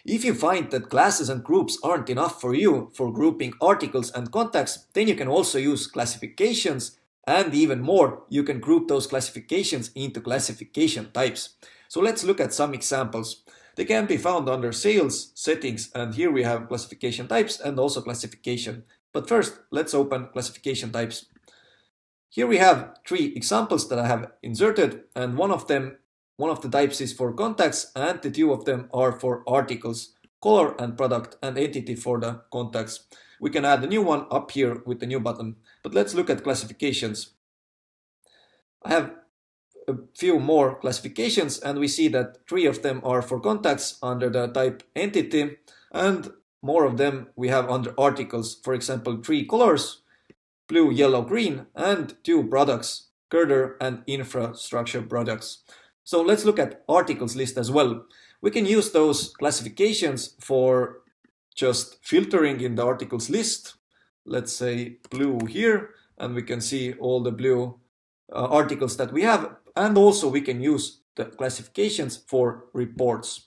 If you find that classes and groups aren't enough for you for grouping articles and contacts, then you can also use classifications, and even more, you can group those classifications into classification types. So let's look at some examples. They can be found under Sales, Settings, and here we have classification types and also classification. But first, let's open classification types. Here we have 3 examples that I have inserted, and one of the types is for contacts, and the 2 of them are for articles, color and product, and entity for the contacts. We can add a new one up here with the new button, but let's look at classifications. I have a few more classifications, and we see that 3 of them are for contacts under the type entity, and more of them we have under articles. For example, 3 colors, blue, yellow, green, and 2 products, girder and infrastructure products. So let's look at articles list as well. We can use those classifications for just filtering in the articles list. Let's say blue here, and we can see all the blue articles that we have, and also we can use the classifications for reports.